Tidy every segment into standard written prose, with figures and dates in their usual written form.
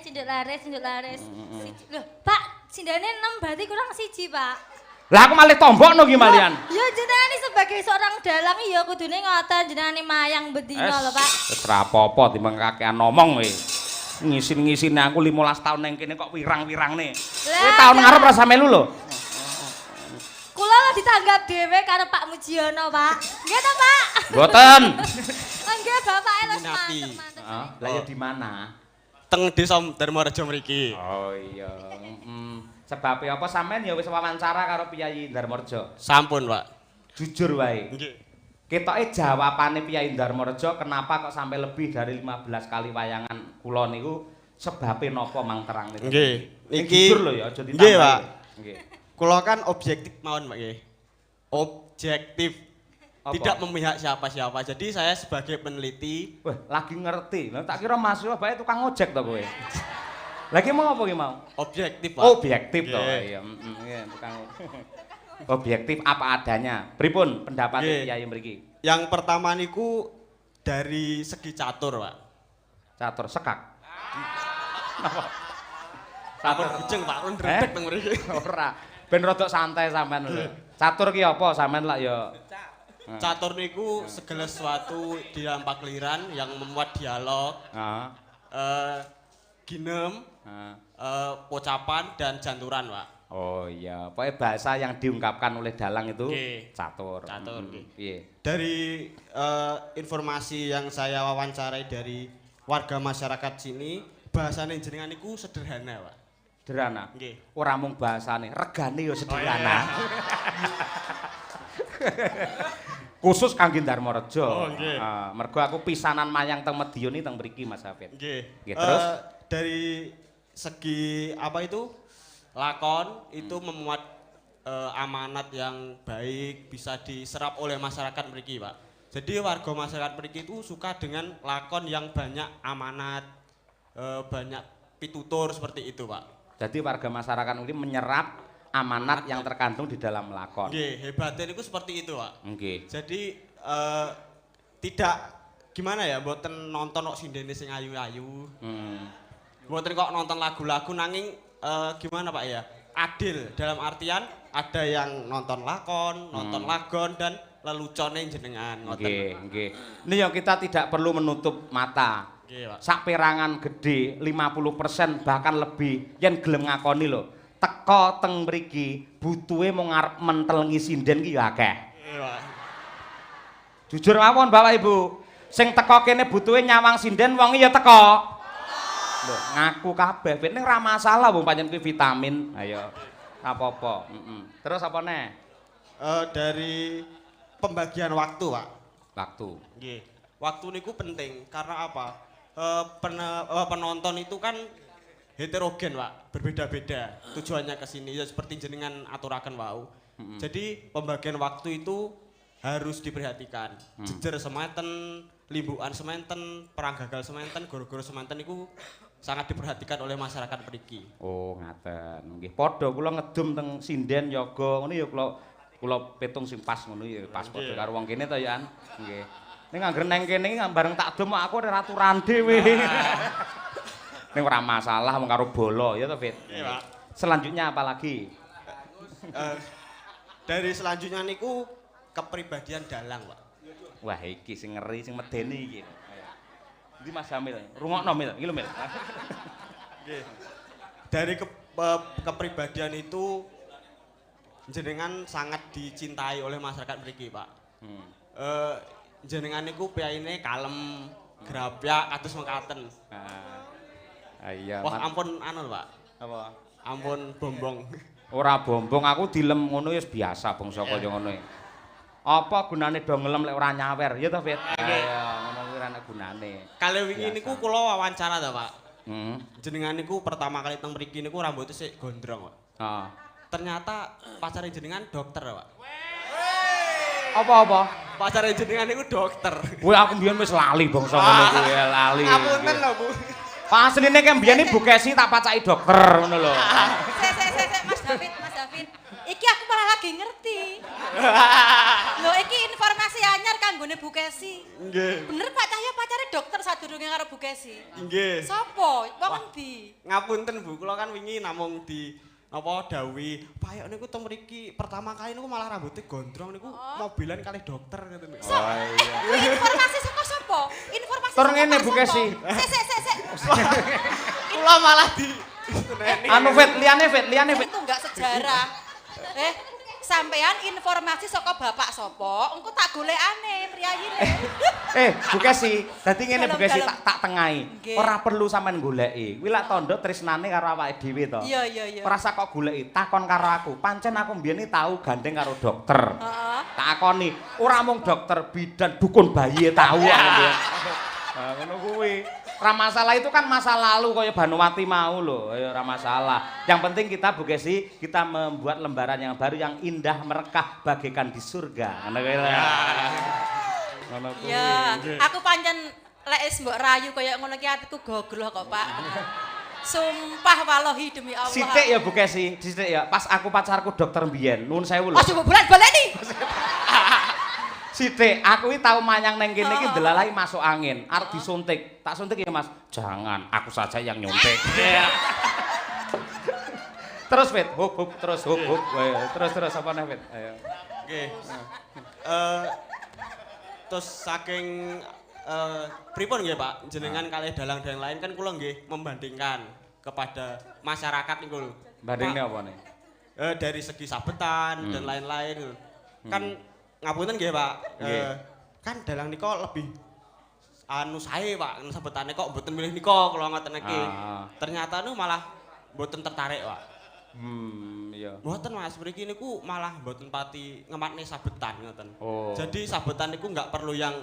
cinduk laris. Loh, Pak, sindane 6 berarti kurang 1, Pak. Lah aku malih tombokno ki malian. Ya jenengan sebagai seorang dalang ya kudune ngoten jenengan mayang bedino lho, Pak. Wis ora apa-apa timbang kakean ngomong kowe. Ngisin-ngisine aku 15 tahun nang kene kok wirang-wirangne. Kowe tahun ngarep rasa melu lho. Kula lho ditanggap dhewe karo Pak Mujiono, Pak. Nggih ta, Pak? Mboten. Nggih, Bapak elok mantep. Lah ya di mana? Teng Desa Darmarejo mriki. Oh iya. Sebab apa sampean ya wis wawancara karo Piyai Darmarejo? Sampun, Pak. Jujur wae. Nggih. Ketoke jawabane Piyai Darmarejo kenapa kok sampai lebih dari 15 kali wayangan kula niku sebabe napa mang terang niku. Nggih. Niki jujur lho ya aja ditambahi. Nggih, Pak. Nggih. Kula kan objektif mawon, Pak nggih. Objektif. Apa? Tidak memihak siapa-siapa. Jadi saya sebagai peneliti, Wah, lagi ngerti. Lah tak kira mahasiswa bae tukang ojek to kowe. Lagi mau apa ki mau? objektif, Pak. Objektif to. Nggih. Iya, iya tukang objektif apa adanya. Pripun pendapat Nggih. Piyai mriki? Yang pertama niku dari segi catur, Pak. Catur sekak. Catur bujeng, Pak. Run ndredeg teng mriki. Ora. Ben rodok santai sampean lho. Catur ki apa sampean lak ya Catur niku segala sesuatu di dalam pakliran yang memuat dialog, ginem, pocapan dan janturan, Pak. Oh iya, pokoknya bahasa yang diungkapkan oleh dalang itu Nggih. catur. Catur, nggih. Iya. Dari informasi yang saya wawancarai dari warga masyarakat sini, bahasane jenengan niku sederhana, Pak. Sederhana. Nggih. Ora mung bahasane, regane ya sederhana. Khusus kangge Darmarejo. Oh, nggih. Mergo aku pisanan mayang teng Medion teng mriki Mas Hafid. Nggih. Nggih, terus dari segi apa itu? Lakon itu memuat amanat yang baik bisa diserap oleh masyarakat mriki, Pak. Jadi warga masyarakat mriki itu suka dengan lakon yang banyak amanat, banyak pitutur seperti itu, Pak. jadi warga masyarakat ini menyerap amanat yang terkandung di dalam lakon. Nggih, hebatnya itu seperti itu, Pak. Nggih. Jadi tidak gimana ya, mboten nonton kok sindene sing ayu-ayu. Mboten kok nonton lagu-lagu nanging gimana Pak ya? Adil dalam artian ada yang nonton lakon, nonton lagon dan lelucone jenengan ngoten. Nggih, nggih. Ini yang kita tidak perlu menutup mata. Nggih, Pak. Sak perangan gede 50% bahkan lebih yen gelem ngakoni lho. Teko teng mriki butuhe mung arep mentelengi sinden ki ya akeh. Nggih, Pak. Jujur mawon Bapak Ibu. Sing teko kene butuhe nyawang sinden wong ya teko. Lho, ngaku kabeh. Nek ora masalah wong pancen kuwi vitamin. Ayo. Apa-apa. Terus apa neh? Dari pembagian waktu, Pak. Waktu. Nggih. Waktu niku penting karena apa? Penonton itu kan heterogen, Pak, berbeda-beda tujuannya ke sini ya seperti jenengan aturaken wau. Jadi pembagian waktu itu harus diperhatikan. Jejer sementen, limbukan sementen, perang gagal sementen, goro-goro sementen itu sangat diperhatikan oleh masyarakat mriki. Oh, ngaten. Nggih, padha kula ngedum teng sinden yoga ngono ya kula pitung sing pas ngono ya pas padha karo wong kene to ya. Nggih. Ning anggere neng kene iki bareng tak dum aku ora aturan dhewe. Ning ora masalah wong karo bola ya to, Fit. Iya, Pak. Selanjutnya apa lagi? Dari selanjutnya niku kepribadian dalang, Pak. Wah, iki sing ngeri sing medeni iki. Ndi Mas Hamil? Rungokno Mil, iki lho Mil. Nggih. Dari kepribadian itu jenengan sangat dicintai oleh masyarakat mriki, Pak. Jenengan niku piyaine kalem, grabyak kados mekaten. Iya. Wah, ampun anu, Pak. Apa? Ampun bombong. Ora bombong, aku dilem ngono wis biasa bangsa kaya ngono. Apa gunane do ngelem lek ora nyawer, ya to, Fit? Iya, ngono kuwi ora ana gunane. Kali wingi niku kula wawancara ta, Pak. Jenengan niku pertama kali teng mriki niku rambutnya sik gondrong, Pak. Ternyata pacare jenengan dokter, Pak. Apa-apa? Pacare jenengan niku dokter. Kuwi aku mbiyen wis lali bangsa ngono kuwi, lali. Ngapunten lho, Bu. Pasline nek mbiyen Bu Kesi tak pacaki dokter ngono lho. Sik, Mas David. Iki aku malah lagi ngerti. Lho iki informasi anyar kanggone Bu Kesi. Nggih. Bener Pak Cahya pacare dokter sadurunge karo Bu Kesi. Nggih. Sopo? Wong endi? Ngapunten Bu, kula kan wingi namung di napa dawuhi, "Pak niku teng mriki pertama kali niku malah rambutnya gondrong niku mobilan kalih dokter ngoten niku." Informasi saka sopo? Informasi Tur saka ngene, Pak Bu sopo? Kesi. Sik. Kula malah di Anu Fit, liyane Fit. Itu enggak sejarah. Sampean informasi saka bapak sopo? Engko tak golekane priyayine. Bu Kesi, dadi ngene Bu Kesi Dalam. tak tengahi. Nggih. Ora perlu sampean goleki. Kuwi lak tandha tresnane karo awake dhewe to. Iya. Ora usah kok goleki, takon karo aku. Pancen aku mbiyen tau gandeng karo dokter. Heeh. Takoni, ora mung dokter bidan dukun bayi tau aku mbiyen. Nah, ngono kuwi. Ora masalah itu kan masa lalu kaya Banuwati mau lho, ya ora masalah. Yang penting kita Bu Kesi, kita membuat lembaran yang baru yang indah merekah bagaikan di surga. Ngono kuwi. Ngono kuwi. Ya, aku pancen lek wis mbok rayu kaya ngono ki atiku gogloh kok, Pak. Sumpah wallahi demi Allah. Sithik ya Bu Kesi, sithik ya. Pas aku pacarku dokter mbiyen, nuwun sewu lho. Aja mbok bolak-baleni. Sithik, aku iki tau manyang neng kene iki ndelalahi masuk angin, arep disuntik. Tak suntik ya Mas. Jangan, aku saja yang nyuntik. Terus Fit, huk terus huk. Terus apa nih Fit? Ayo. Nggih. Terus saking pripun nggih Pak, jenengan kalih dalang-dalang lain kan kula nggih membandingkan kepada masyarakat niku lho. Bandingne Pak, apa nih? Dari segi sabetan dan lain-lain lho. Kan ngapunten nggih Pak. Kan dalang nika lebih anu sae Pak, sabetane kok mboten milih nika kula ngoten iki. Ternyata nu malah mboten tertarik Pak. Iya. Mboten Mas, mriki niku malah mboten pati ngemakne sabetan ngoten. Oh. Jadi sabetan niku nggak perlu yang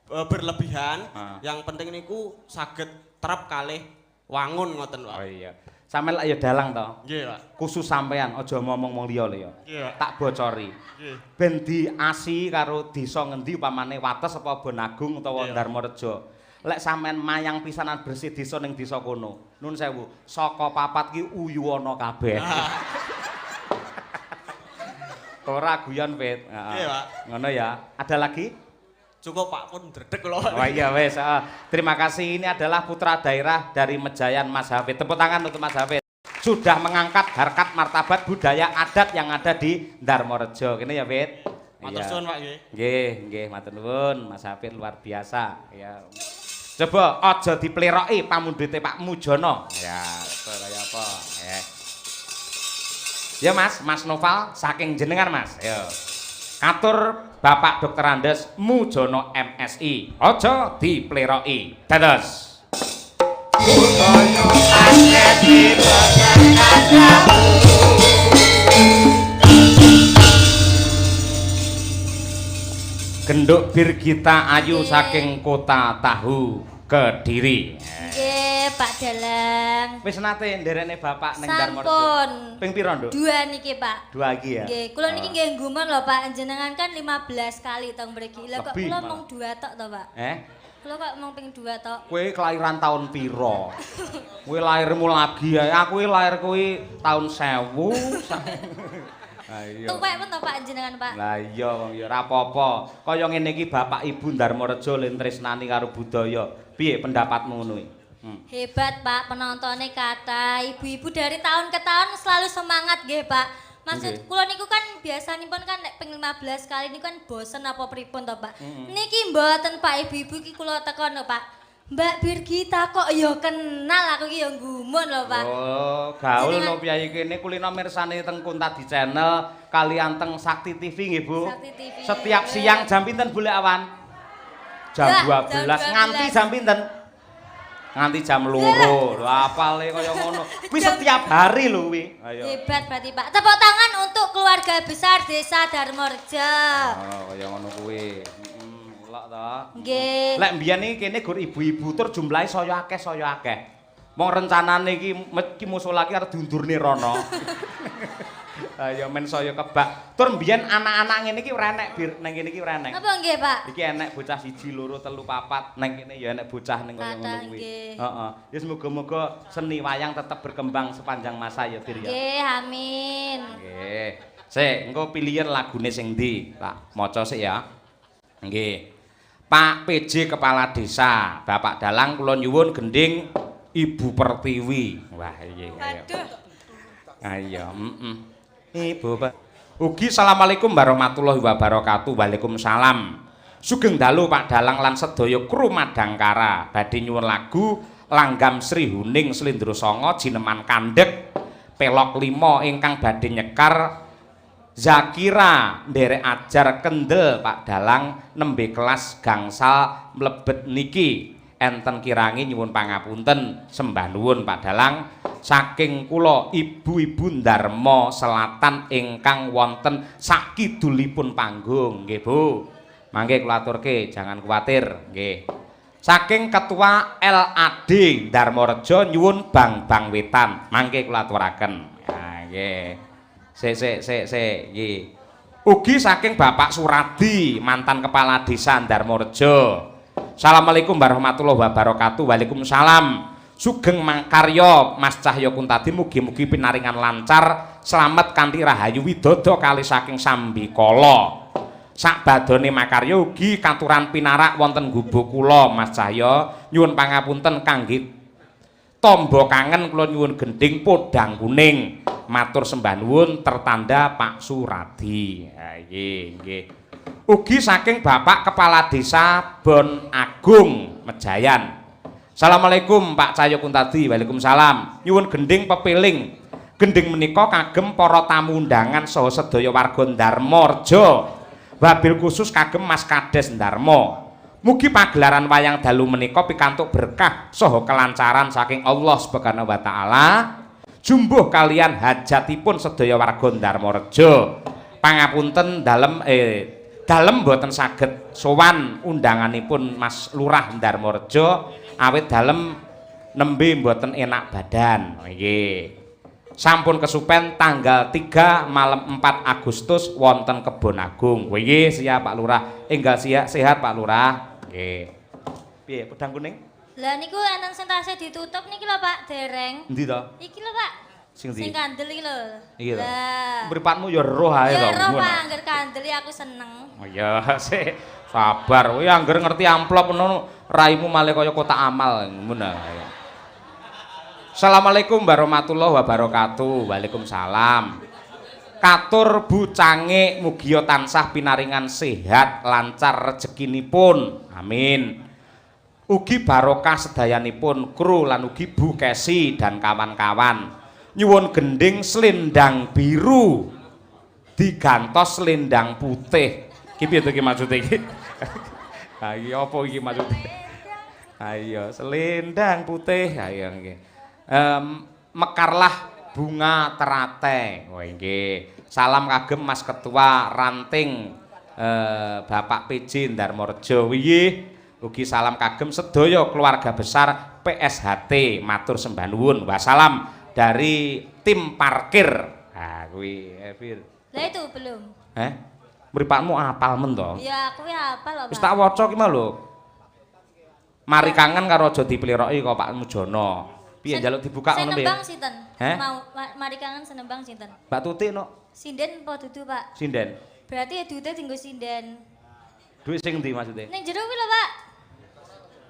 berlebihan, yang penting niku saged terep kalih wangun ngoten Pak. Oh iya. Sampeyan lak ya dalang to. Nggih Pak. Khusus sampean aja ngomong liya lho ya. Nggih Pak. Tak bocori. Nggih. Ben diasi karo desa ngendi upamane Wates apa Bonagung utawa Iya. Darmareja. Lek sampean mayang pisanan bersih desa ning desa kono. Nun sewu, saka papat ki uyu ana kabeh. Ora guyon Fit. Nggih, Pak. Ngono ya. Ada lagi? Cukup Pak pun dredeg kula. Oh iya wes. Terima kasih, ini adalah putra daerah dari Mejayan Mas Hafid. Tepuk tangan untuk Mas Hafid. Sudah mengangkat harkat martabat budaya adat yang ada di Darmareja. Kene ya Fit. Matur suwun Pak nggih. Nggih, matur nuwun. Mas Hafid luar biasa. Ya. Coba aja dipleroki pamundhute Pak Mujono. Ya, kaya apa? Ya Mas Noval saking jenengan Mas. Yo. Atur Bapak Dr. Andes Mujono MSI. Aja dipleroki. Dados. Budaya asli Genduk Birgita Ayu saking Kota Tahu Kediri. Nggih, Pak Dalang. Wis nate nderekne bapak ning Darmareja. Sampun. Ping pira, Nduk? 2 niki, Pak. 2 iki ya. Nggih, kula niki nggih nggumun lho, Pak. Jenengan kan 15 kali teng mriki. Lah kok Lebih kula malah. mung 2 tok to, Pak? Kula kok mung ping 2 tok. Kowe kelahiran tahun piro? Kowe lahirmu lagi ya. Aku iki lahir kuwi tahun 1000. Ayo. Tuwek pun to, Pak jenengan, Pak? Lah iya wong ya ora apa-apa. Kaya ngene iki Bapak Ibu Darmareja len tresnani karo budaya. Piye pendapatmu ngono iki? Hebat, Pak. Penontonnya kata ibu-ibu dari tahun ke tahun selalu semangat nggih, Pak. Maksud Nggih. kula niku kan biasanipun kan nek ping 15 kali niku kan bosen apa pripun to, Pak. Niki mboten Pak, ibu-ibu iki kula tekon lho, Pak. Mbak Birgita kok ya kenal aku iki ya nggumun lho, Pak. Oh, gaul Jenengan- no piyayi kene kulino mirsani teng Kuntadi Channel kalian teng Sakti TV nggih, Bu. Sakti TV. Setiap siang jam pinten Bu Lek Awan? Jam Ya, 12. jam 12. Nganti jam pinten? Nganti jam 2. Lho apale kaya ngono. Kuwi setiap hari lho kuwi. Ayo. Hebat berarti, Pak. Tepuk tangan untuk keluarga besar Desa Darmareja. Oh, kaya ngono kuwi. Lek to. Nggih. Lek mbiyen iki kene gur ibu-ibu tur jumlahe saya akeh. Wong rencanane iki musola iki arep diundurne rono. Ayo men saya kebak. Tur mbiyen anak-anak ngene iki ora enek bir nang kene iki ora enek. Apa nggih, Pak? Iki enek bocah 1, 2, 3, 4. Nang kene ya enek bocah ning kaya ngono kuwi. Heeh. Ya muga-muga seni wayang tetep berkembang sepanjang masa ya, Bir ya. Nggih, amin. Nggih. Sik, engko pilihan lagune sing ndi? Tak maca sik ya. Nggih. Pak PJ Kepala Desa, Bapak Dalang kula nyuwun gending Ibu Pertiwi. Wah, iya. Aduh. Ayo, Ibu Pak. Ugi assalamualaikum warahmatullahi wabarakatuh. Waalaikumsalam. Sugeng dalu Pak Dalang lan sedaya kru Madangkara. Badhe nyuwun lagu Langgam Sri Huning Slendra Sanga jineman kandhek pelok 5 ingkang badhe nyekar Zakira nderek ajar kendel Pak Dalang nembe kelas gangsal mlebet niki. Enten kirangi nyuwun pangapunten sembah nuwun Pak Dalang saking kula ibu-ibu Darma Selatan ingkang wonten sakidulipun panggung nggih Bu. Mangke kula aturke jangan kuwatir nggih. Saking ketua LAD Darmareja nyuwun Bang Wetan. Mangke kula aturaken. Ha nggih. Sik nggih. Ugi saking Bapak Suradi mantan kepala desa Darmareja. Assalamualaikum warahmatullahi wabarakatuh. Waalaikumsalam. Sugeng mangkarya Mas Cahya Kuntadi mugi-mugi pinaringan lancar slamet kanthi rahayu widodo kali saking Sambikala. Sakbadane makarya ugi katuran pinarak wonten gubuk kula Mas Cahya nyuwun pangapunten kangge tombo kangen kula nyuwun gending podang kuning. Matur sembah nuwun tertanda Pak Suradi. Ha nggih. Ugi saking Bapak Kepala Desa Bon Agung Mejayan. Assalamualaikum Pak Cahya Kuntadi. Waalaikumsalam. Nyuwun gending pepiling. Gending menika kagem para tamu undangan saha sedaya warga Darmareja. Wabil khusus kagem Mas Kades Darma. Mugi pagelaran wayang dalu menika pikantuk berkah saha kelancaran saking Allah Subhanahu wa taala. Jumbuh kalian hajatipun sedaya warga Darmareja. Pangapunten dalem mboten saged sowan undanganipun Mas Lurah Darmareja awit dalem nembe mboten enak badan. Nggih. Sampun kesupen tanggal 3 malam 4 Agustus wonten Kebon Agung. Nggih, siap Pak Lurah. Enggal sehat Pak Lurah. Nggih. Piye pedang kuning? Lah niku enten sing tasih ditutup niki lho Pak, dereng. Endi to? Iki lho Pak. Sing ndi? Sing kandel iki lho. Iki lho. Lah. Mripatmu ya roh ae to. Ya roh Pak, angger kandel aku seneng. Oh iya, sik. Sabar. Kowe angger ngerti amplop ngono raimu malih kaya kotak amal ngono. Assalamualaikum warahmatullahi wabarakatuh. Waalaikumsalam. Katur Bu Cange mugi tansah pinaringan sehat lancar rezekinipun. Amin. Ugi barokah sedayanipun kru lan ugi Bu Kesi dan kawan-kawan. Nyuwun gending selendang biru digantos selendang putih. Ki piye to ki maksude iki? Ha iya apa iki maksude? Ayo selendang putih. Ayo nggih. Mekarlah bunga terate. Wah nggih. Salam kagem Mas Ketua Ranting Bapak PJ Darmareja. Nggih. Ugi salam kagem sedaya keluarga besar PSHT. Matur sembah nuwun. Wassalam dari tim parkir. Ah kuwi Fir. Lah itu belum. Mripatmu apal men to? Ya aku ya apal lho Pak. Wis tak waca ki mah lho. Mari kangen karo aja dipeliroki kok Pak Mujono. Piye njaluk dibuka ngono piye? Senembang sinten? Mau mari kangen senembang sinten? Mbak Tuti no. Sinden apa dudu Pak? Sinden. Berarti ya duite dienggo sinden. Duit sing ndi maksudnya? Ning jero kuwi lho Pak.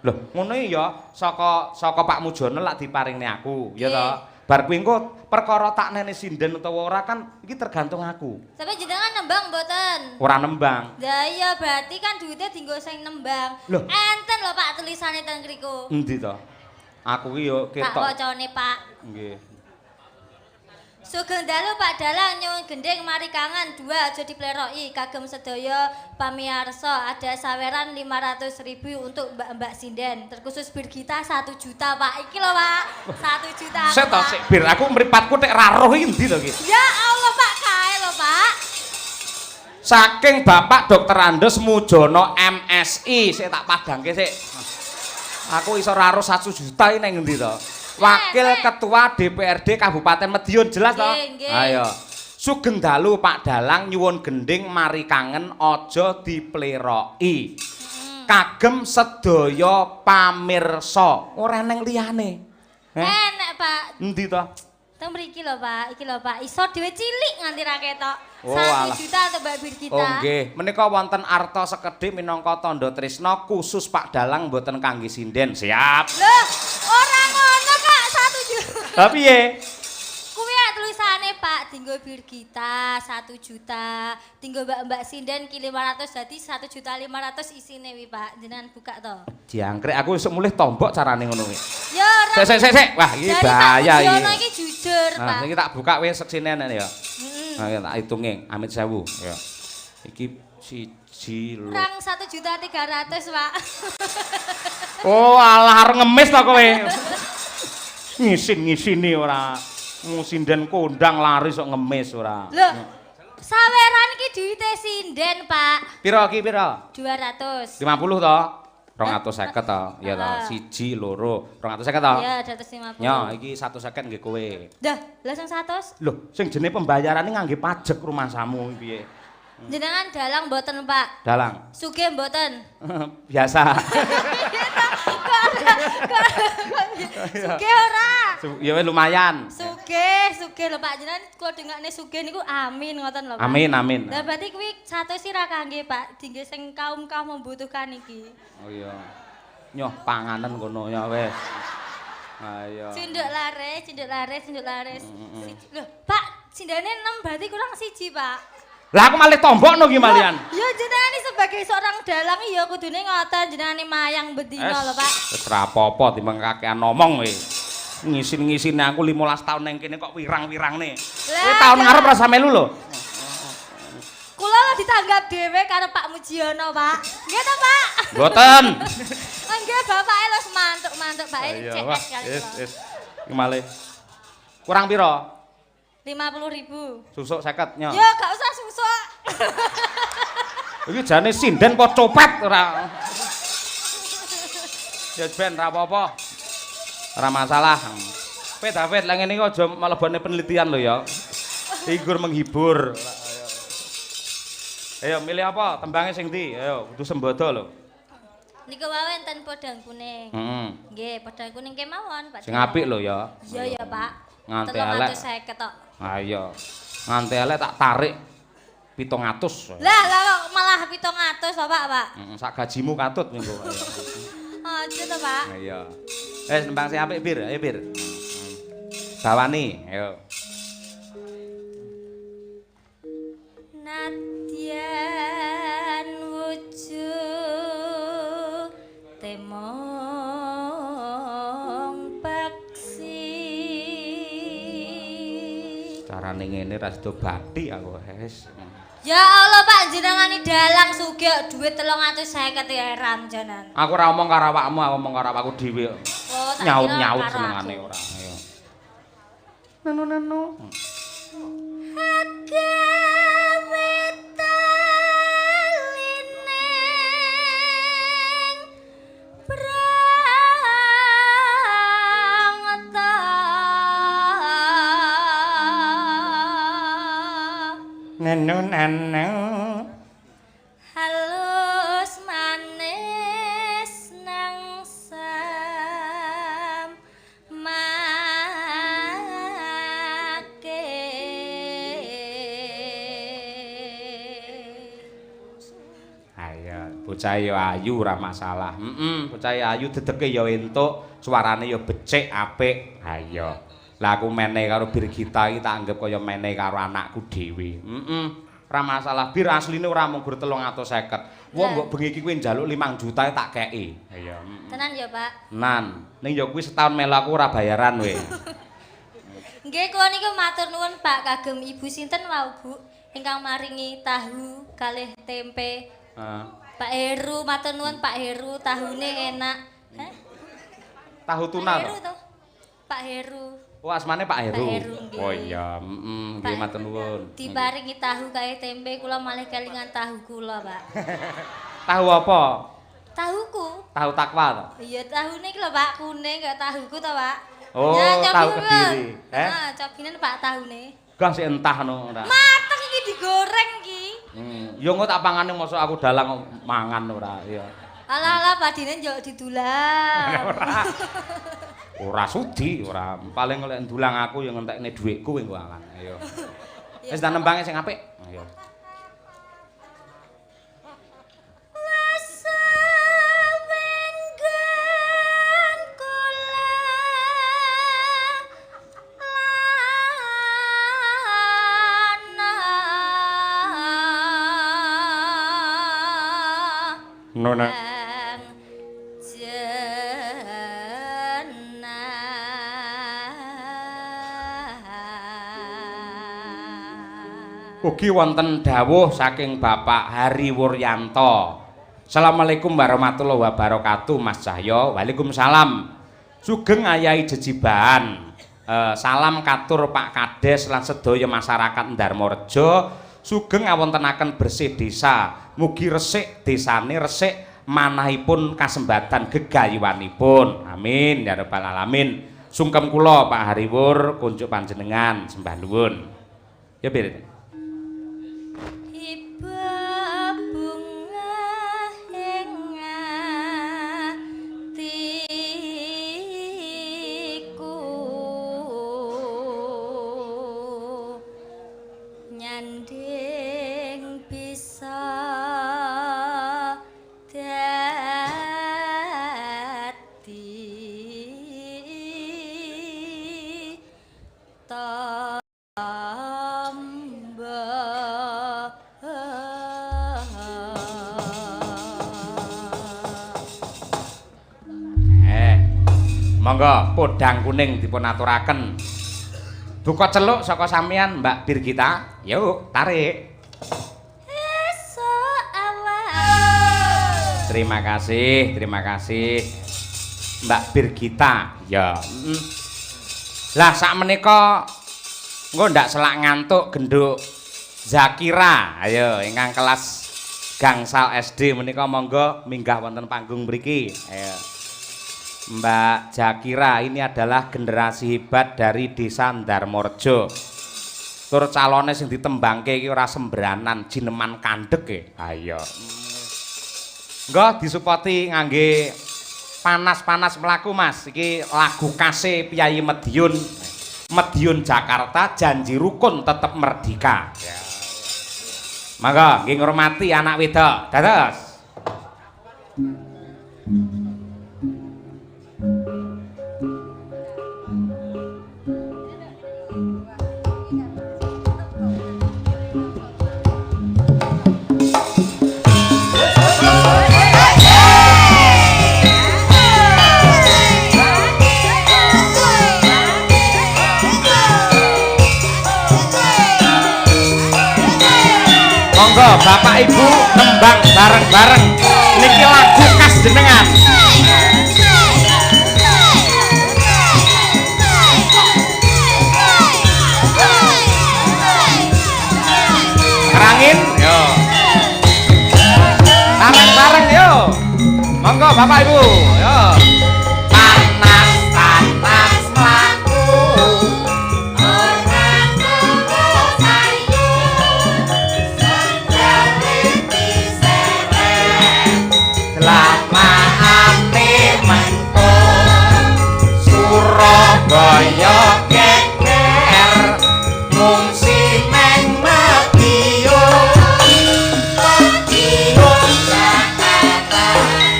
Loh, ngono ya saka Pak Mujono lak diparingne aku, ya Nggih. to. Bar kuwi engko perkara tak nene sinden utawa ora kan iki tergantung aku. Sampai jenengan nembang mboten? Ora nembang. Lah iya berarti kan duitnya dienggo sing nembang. Loh. Enten lho Pak tulisane teng ngriku. Endi to? Aku ki yo Tak ketok. wacane Pak. Nggih. Sugeng dalu Pak Dalang nyuwun gending mari kangen 2 aja dipleroki kagem sedaya pamiarsa ada saweran 500.000 untuk Mbak Sinden terkhusus Birgita 1 juta Pak iki lho Pak 1 juta Set to sik bir aku mripatku tek ra roh iki endi to iki? ya Allah Pak kae lho Pak Saking Bapak Dr. Andes Mujono MSI sik tak padangke sik. Aku iso ra roh 1 juta iki nang endi to? Wakil Ketua DPRD Kabupaten Madiun jelas toh? Nggih, nggih. Ayo. Sugeng dalu Pak Dalang nyuwun gending mari kangen aja dipleroki. Kagem sedaya pamirsa, ora neng liyane. Enak, Pak. Endi to? Teng mriki lho, Pak. Iki lho, Pak. Iso dhewe cilik nganti ra ketok. Oh, 1 alah. juta untuk Mbak Birgita. Oh nggih, menika wonten arta sekedhik minangka tandha tresna khusus Pak Dalang mboten kangge sinden. Siap. Loh, ora ngono, Kak. 1 juta. Lah piye? Kuwi ya tulisane, Pak, dinggo Birgita 1 juta, dinggo Mbak Sinden ki 500 dadi 1.500.000 isine wi, Pak. Jenengan buka to. Jangkrik aku esuk mulih tombok carane ngono kuwi. Ya ora. Sik. Wah, iki bahaya iki. Jono iki jujur, Nah, Pak. iki tak buka wis seksine ya. Heeh. Nah, tak hitunge amit 1000 ya. Iki siji lho. Kurang 1.300.000, Pak. Oh, alah arep ngemis to kowe. Ngisin-ngisini ora. Sinden kondang lari sok ngemis ora. Lho. Saweran iki duwite sinden, Pak. Piro iki piro? 200. 50 to? 250 to. Ya to, siji loro 250 to? Iya, 250. Ya, iki 150 nggih kowe. Dah, langsung 100. Lho, sing jenenge pembayarane ngangge pajak rumah samu piye? Jenengan dalang mboten, Pak? Dalang. Sugih mboten? Biasa. Sugih ora? Ya wis lumayan. Sugih lho Pak, jenengan kula dengakne sugih niku amin ngoten lho Pak. Amin. Lah berarti kuwi 100 sira kangge Pak, dinggo sing kaum-kaum membutuhkan iki. Oh iya. Nyoh panganan kono ya wis. Ayo. Cinduk laris. Lho, Pak, sindane 6 berarti kurang 1 Pak. Lah aku malih tombokno ki malian. Ya jenengan sebagai seorang dalang ya kudune ngoten jenengan mayang bedino lho Pak. Wis ora apa-apa timbang kakean ngomong kowe. Ngisin-ngisine aku 15 tahun nang kene kok wirang-wirangne. Kowe tahun ngarep rasa melu lho. Kula ditanggap dhewe karo Pak Mujiono, Pak. Nggih to, Pak? Mboten. Nggih, bapake lho mantuk-mantuk Pak ini Iya, CS wah, kali wis kula. wis. Iki malih. Kurang piro? 50.000. Susuk 50 nyo. Ya gak usah susuk. Iki jane sinden kok copet ora. Ya ben ora apa-apa. Ora masalah. David, lah ngene iki aja mlebone penelitian lho ya. Figur menghibur. Ayo milih apa? Tembange sing ndi? Ayo kudu sembodo lho. Niku wae enten podang kuning. Heeh. Nggih, podang kuning kemawon, Pak. Sing apik lho ya. Iya ya, Pak. Nganti elek. 350 tok. Ayo. Nganti elek tak tarik 700. Lah kok malah 700 to, Pak. Heeh, sak gajimu katut minggu. Aja to, Pak. Iya. Nembang sing apik, Bir. Ayo, Bir. Bawani, ayo. Nadyan wujud temong paksi. Carane ngene ra sido bathi aku, Hes. Ya Allah, Pak, jenengane dalang sugih duit 350 ya ramjanan. Aku ora ngomong karo awakmu, aku ngomong karo aku dhewe. Oh, tak Nyaut-nyaut kira karo senengane aku. ora. Ayo. Nanu. Nanu. Halus manis nang sam make. Ayo, bocah ya ayu ora masalah. Bocah ayu dedeke ya entuk, suarane ya becik apik. Ayo. Lah aku meneh karo Birgita iki tak anggap kaya meneh karo anakku dhewe. Ora masalah. Bir asline ora mung gur 350. Wong mbok bengi iki kowe njaluk 5 juta tak keki. Ayo. Tenan ya, Pak. Nan, ning ya kuwi setahun melu aku ora bayaran we. Nggih, kula niku matur nuwun Pak kagem Ibu sinten wau, Bu, ingkang maringi tahu kalih tempe. Pak Heru, matur nuwun Pak Heru, tahune enak. Hah? Tahu tuna Pak Heru to? to? Pak Heru. Oh, asmane Pak Heru. Pak Heru, nggih. Oh iya, nggih matur nuwun. Diparingi tahu kalih tempe, kula malih kelingan tahu kula, Pak. Tahu apa? Tahuku. Tahu takwa to? Iya, tahune iki lho Pak, kuning kaya tahuku to, Pak. Oh, Ya, tahu cobi, Kediri. Pak. Nah, cobinan Pak tahune. Gah sik entah ngono ora. Mateng iki digoreng iki. Ya engko tak pangane mosok aku dalang mangan ora ya. Ala-ala padine njuk didulang. Ora sudi, ora. Paling lek ndulang aku ya ngentekne dhuwitku kowe engko alang. Ayo. Wis tak nembange sing apik. Ayo. Nona. Ugi wonten dawuh saking Bapak Hari Wuryanto. Assalamualaikum warahmatullahi wabarakatuh Mas Cahyo. Waalaikumsalam. Sugeng ayahi jejibahan. Salam katur Pak Kades lan sedaya masyarakat Ndarmareja. Sugeng awontenaken bersih desa. Mugi resik desane resik manahipun kasembatan gegayuwanipun. Amin ya rabbal alamin. Sungkem kula Pak Hariwur kunjuk panjenengan sembah nuwun. Ya Bir. Monggo podang kuning dipun aturaken. Duka celuk saka sampean Mbak Birgita. Yuk, tarik. Terima kasih Mbak Birgita. Ya. Lah sak menika engko ndak selak ngantuk genduk Zakira. Ayo ingkang kelas gangsal SD menika monggo minggah wonten panggung mriki. Ayo. Mbak Zakira ini adalah generasi hebat dari desa Ndarmareja. Tur calone sing ditembangke iki ora sembranan, jineman kandhek e. Ayo. Nggih disupoti ngangge panas-panas mlaku Mas. Iki lagu kase Piyayi Madiun. Madiun Jakarta janji rukun tetep merdeka. Ya. Mangga nggih ngurmati anak wedok. Dados. Monggo Bapak Ibu nembang bareng-bareng niki lagu khas jenengan. Kerangin yo. Bareng-bareng yo. Monggo Bapak Ibu yo. Panas-panas mlaku Surabaya geger ngungsi neng Madiun Jakarta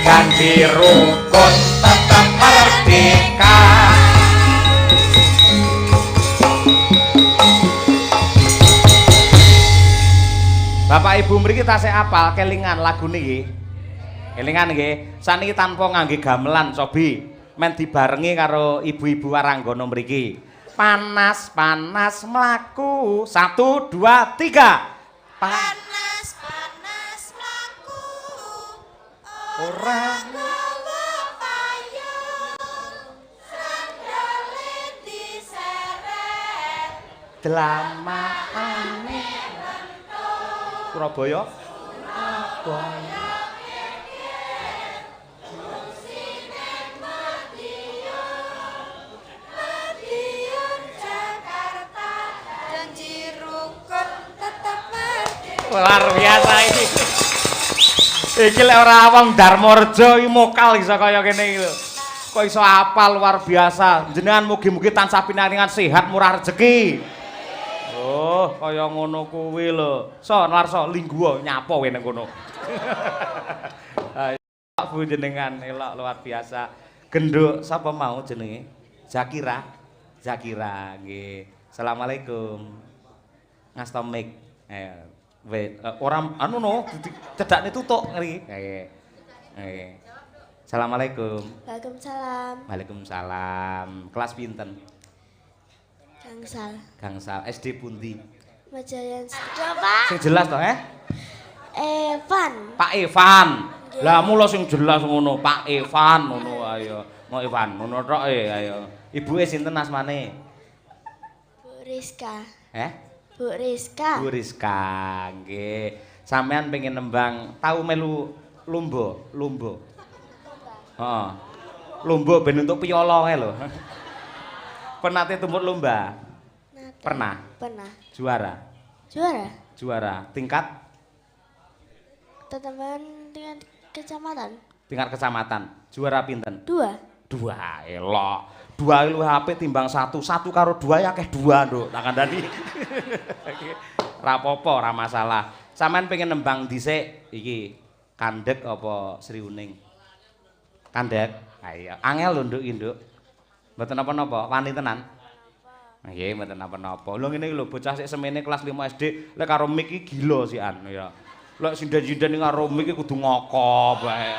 janji rukun tetap merdeka. Bapak Ibu mriki tasih apal kelingan lagu niki. Kelingan nggih. Saniki tanpa ngangge gamelan cobi. Men dibarengi karo ibu-ibu waranggana mriki. Panas-panas mlaku. 1 2 3. Panas-panas mlaku. Ora Gawa payung. Sandale diseret. dlamane Surabaya. Madiun Jakarta janji Luar biasa iki. Iki lek ora wong Darmareja iki mokal iso kaya kene iki lho. Kok iso apal luar biasa. Jenengan mugi-mugi tansah pinaringan sehat murah rezeki. Oh, kaya ngono kuwi lho. So, Narso lingguwa nyapa kowe nang kono. Ayo Bu jenengan elok luar biasa. Genduk sapa mau jenenge? Zakira. Zakira nggih. Asalamualaikum. Ngasta mic. Orang anu no cedakne tutuk ngeri. Nggih. Assalamualaikum. Waalaikumsalam. Waalaikumsalam. Kelas pinten? Gangsal. Gangsal. SD pundi? Majayan Pak. Sing jelas to, Evan. Pak Evan. Lah mula sing jelas ngono, Pak Evan ngono ayo. Mau Evan ngono tok ayo. Ibuke sinten asmane? Bu Rizka. Bu Rizka. Bu Rizka, nggih. Sampean pengen nembang, tahu melu lumba? Heeh. Lumba ben untuk piyala kae lho. Pernah tumut lomba? Pernah. Pernah. Juara. Juara. Juara. Tingkat? Teman dengan kecamatan. Tingkat kecamatan. Juara pinten? 2. 2 elok. 2 luwih apik timbang 1. 1 karo 2 ya akeh 2, Nduk. Tak kandhani. Ra apa-apa, ora masalah. Sampeyan pengen nembang dhisik iki Kandhek apa Sri Uning? Kandhek. Ayo, angel lho Nduk iki, Nduk. Mboten napa-napa, wani tenan. Nggih, mboten napa-napa. Lho ngene iki lho bocah sik semene kelas 5 SD, lek karo mik iki gila sikan ya. Lek sinden-sinden karo mik iki kudu ngokop bae.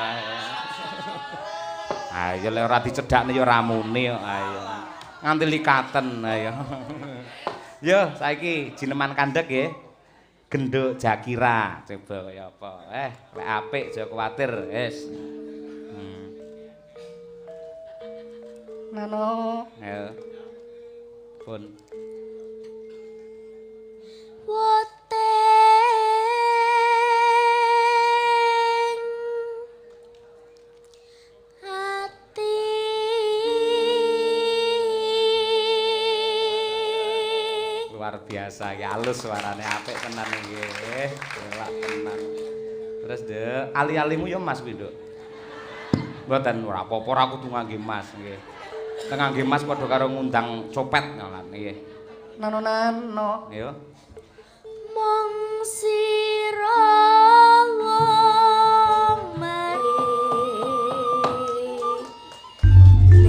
Ayo lek ora dicedhakne ya ora muni kok ayo. Nganti likaten ayo. Yo saiki jineman Kandhek nggih. Genduk Zakira. Coba kaya apa? Lek apik aja kuwatir, wis. Nano. Ayo. Pun. Woteng hati Luar biasa ya, halus suarane apik tenan nggih. Elak tenan. Terus Nduk, ali-alimu ya Mas kuwi Nduk. Mboten ora apa-apa ora kudu ngangge Mas nggih. Nek ngangge Mas padha karo ngundang copet ngono nggih. Nano. Yo. mong sira wong mari.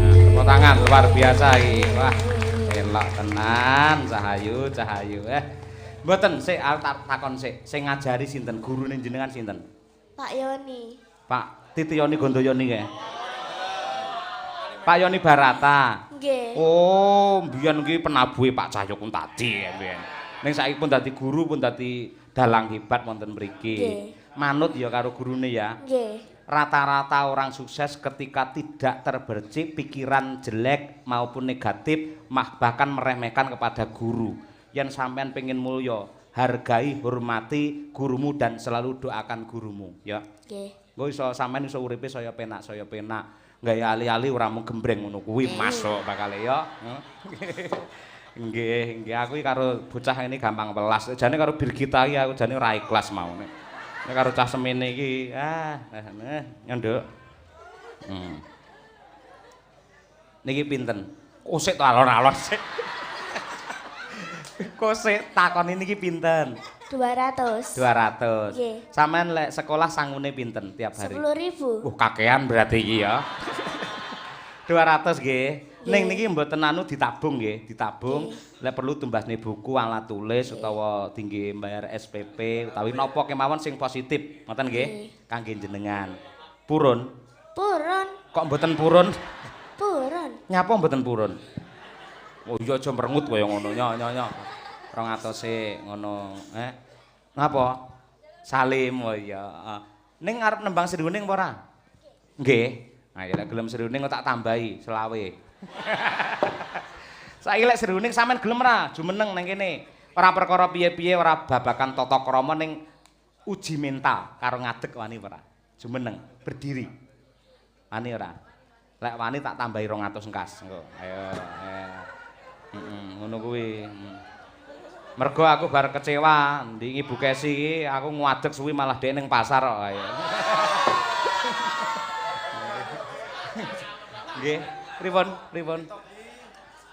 Tepuk tangan luar biasa iki. Wah, elok tenan Cahayu. Mboten sik tak takon sik. Sing ngajari sinten? Gurune jenengan sinten? Pak Yoni. Pak Titiyoni Gondoyoni nggih. Pak Yoni Barata. Nggih. Oh, mbiyen iki penabuhe Pak Cahyo Kuntadi mbiyen. Ning saiki pun dadi guru, pun dadi dalang hebat wonten mriki. Nggih. Manut ya karo gurune ya. Nggih. Rata-rata orang sukses ketika tidak terbercik pikiran jelek maupun negatif, bahkan meremehkan kepada guru. Yen sampean pengen mulya, hargai, hormati gurumu dan selalu doakan gurumu, ya. Nggih. Engko iso sampean iso uripe saya penak. Gaya ali-ali ora mung gembreng ngono kuwi masuk bakal ya. Nggih, aku iki karo bocah ini gampang welas. Jane karo Birgita iki aku jane ora ikhlas mau. Nek karo cah semene iki nyonduk. Niki pinten? Kosik to alon-alon sik. Kosik takon niki pinten? 200. 200. Nggih. Sampean lek sekolah sangune pinten tiap hari? 10.000. Kakean berarti iki ya. 200 nggih. Ning niki mboten anu ditabung nggih, ditabung. Lek perlu tumbasne buku, alat tulis utawa tinggi bayar SPP utawi napa kemawon sing positif, ngoten nggih? Kangge jenengan. Purun? Purun. Kok mboten purun? Purun. Nyapa mboten purun? Oh iya aja merengut kaya ngono, nyok. 200 ngono. Napa? Salim oh iya. Ning arep nembang Sriuning apa ora? Nggih. Nah, ya lek gelem Sriuning kok tak tambahi 20. Saiki lek Sriuning sampean gelem ora? Jumeneng nang kene. Ora perkara piye-piye, ora babakan tata krama ning uji mental karo ngadeg wani ora? Jumeneng, berdiri. Wani ora? Lek wani tak tambahi 200 engkas engko. Ayo. Ngono kuwi. Mergo aku bar kecewa ndi Ibu Kesi iki aku nguadeg suwi malah dhek ning pasar kok ayo. Nggih, pripun?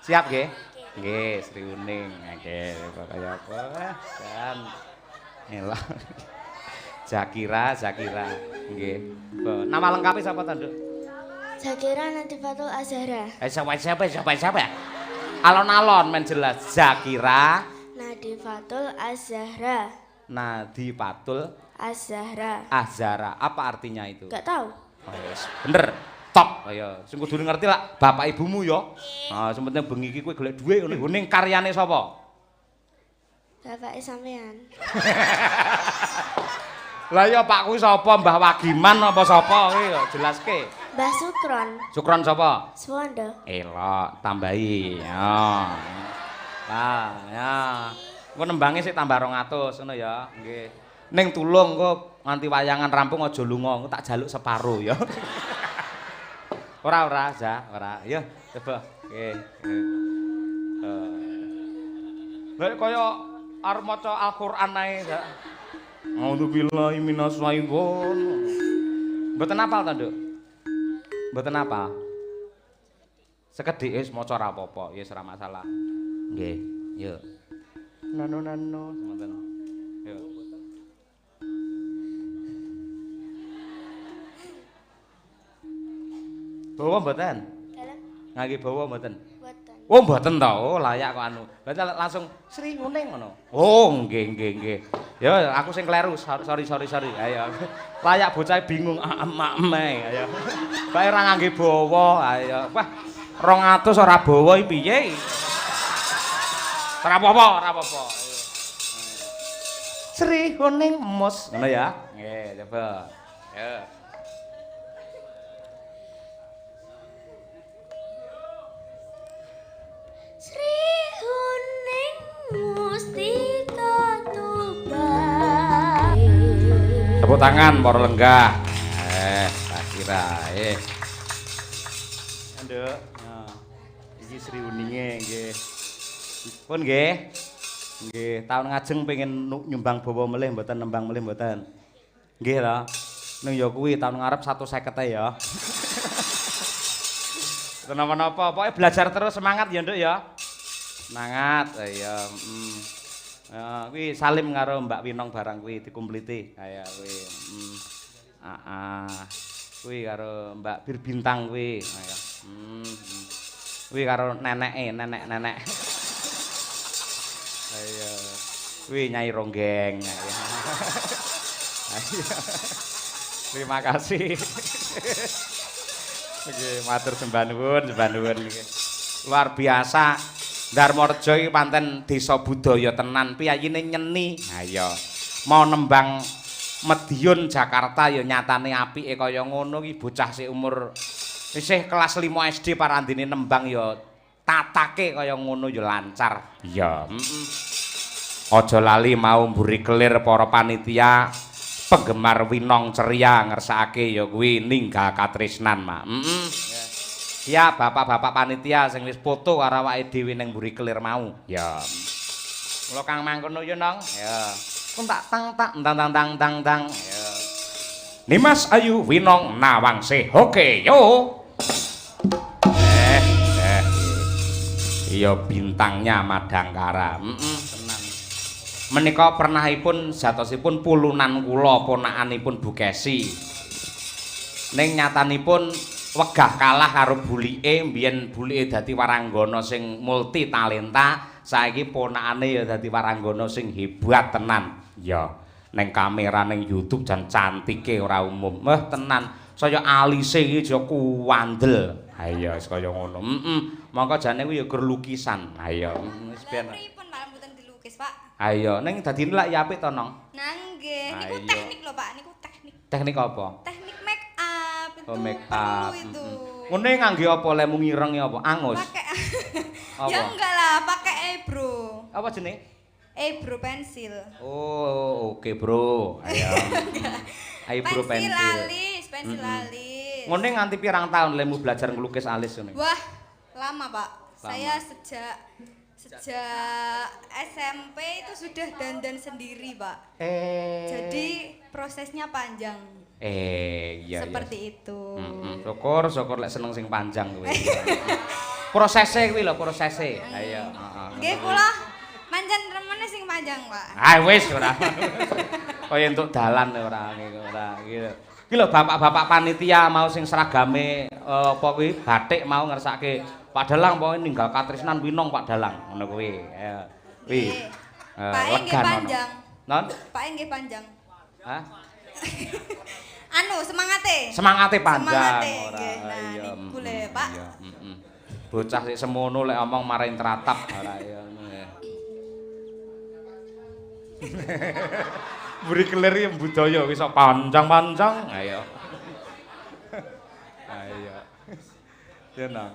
Siap nggih? Nggih, Sri Uning. Nggih, kaya apa? Kan. Elok. Zakira. Nggih. Nama lengkapnya siapa ta, Nduk? Zakira Nadifatul Azhara. Siapa? Alon-alon men jelas. Zakira Nadifatul Azhara. Nadifatul Azhara. Azhara. Apa artinya itu? Gak tahu. Oh, yes. Bener. Top. Ayo, sing kudu ngerti lah bapak ibumu ya. Ah, sempetnya bengi iki kowe golek dhuwit ngene ning karyane sapa? Bapak sampean. Lah ya Pak kuwi sapa? Mbah Wagiman apa sapa kuwi jelaske. Mbah Sukron. Sukron sapa? Suwondo. Elok, tambahi. Ya. Lah, ya. Engko nembange sik tambah 200 ngono ya. Nggih. Ning tulung engko nganti wayangan rampung aja lunga, engko tak jaluk separo ya. Ora, Za, ora. Ya, coba. Nggih. Lha kaya arep maca Al-Qur'an ae, Za. A'udzubillahi minasyaiton. Mboten apal ta, Nduk? Mboten apal. Sekedhik wis maca ora apa-apa, ya ora masalah. Nggih, yuk. Nano semanten. Yuk. Bawa mboten? Dalam Ngangge bawa mboten? buatan. Oh mboten to, oh layak kok anu. Berarti langsung Sri Uning ngono. Oh nggih. Ya aku sing kleru, sorry. Ayo. Layak bocah bingung emak-emek ayo. Bae ora ngangge bawa, ayo. Wah, 200 ora bawa iki piye? Ora apa-apa. Ayo. Sri Uning mus ngono ya. Nggih, coba. Ya. Sri Uning Mustika Tubai. Tepuk tangan para lenggah. Tak kira. Nduk. Nah. Iki Sri Uninge nggih. Pun nggih. Nggih, taun ngajeng pengen nyumbang bawa melih mboten nembang melih mboten. Nggih lho. Ning ya kuwi taun ngarep 150 ya. Napa-napa, pokoke belajar terus semangat ya, Nduk ya. Semangat, ya. Ya, kuwi salim karo Mbak Winong barang kuwi dikumpliti kaya kuwi. Kuwi karo Mbak Bir Bintang kuwi. Kaya. Kuwi karo nenek. Ayo. Kuwi Nyai Ronggeng. Ayo. Terima kasih. Nggih, matur sembah nuwun nggih. Luar biasa. Darmareja iki pancen desa budaya tenan, piyayine nyeni. Ha iya. Mau nembang Madiun Jakarta ya nyatane apike kaya ngono iki bocah sik umur isih kelas 5 SD parandene nembang ya tatake kaya ngono ya lancar. Iya, Aja lali mau mburi kelir para panitia penggemar Winong ceria ngersakake ya kuwi ninggal katresnan, Mak. Ya bapak-bapak panitia sing wis foto karo awake dhewe ning mburi kelir mau. Ya. Mula Kang mangkono ya, Nong. Ya. Kun tak tang. Ya. Nimas Ayu Winong Nawangse. Oke, yo. Iya bintangnya Madangkara. Tenan. Menika pernahipun jatosipun pulunan kula ponakanipun Bu Kesi. Ning nyatanipun wegah kalah karo bulike, mbiyen bulike dadi waranggana sing multi talenta, saiki ponakane ya dadi waranggana sing hebat tenan. Ya, ning kamera ning YouTube jan cantike ora umum. Tenan, saya alise iki aja kuwandel. Ha iya wis kaya ngono. Mongko jane kuwi ya gur lukisan. Ha iya wis ben. Pripun Pak mboten dilukis, Pak? Ha iya, ning dadine lak ya apik to, Nong. Nggih, niku Ayo. teknik lho, Pak. Niku teknik. Teknik apa? Teknik make up itu. Oh, make perlu up. itu. Ngene ngangge apa lemu ngireng apa? Angus. Pakai Apa? Ya enggak lah, pakai eyebrow. Apa jenenge? Eyebrow pensil. Oh, oke, Bro. Ayo. Eyebrow pensil. Pensil alis. Ngene nganti pirang tahun lemu belajar ngelukis alis ngene? Wah, lama, Pak. Saya Sejak SMP itu sudah dandan sendiri, Pak. Jadi prosesnya panjang. Iya. Seperti itu. Syukur lek seneng sing panjang kuwi. Prosese kuwi lho, prosese. Ayo, heeh. Nggih, kula manjan remene sing panjang, Pak. Ah wis ora. Kaya entuk dalan ora gitu. Iki lho bapak-bapak panitia mau sing seragame apa kuwi batik mau ngersake Pak Dalang pokoke ninggal katresnan winong Pak Dalang ngono kuwi. Kuwi. Pak nggih panjang. Non? Pak nggih panjang. Hah? Anu semangate. Semangate panjang Semangate, ora. nggih. Nah, Iya, niku le, Pak. Iya, Bocah sik semono lek omong maring tratap ora ya. Buri kelir ya budaya wis panjang-panjang. Ayo. Ayo. Ya nang.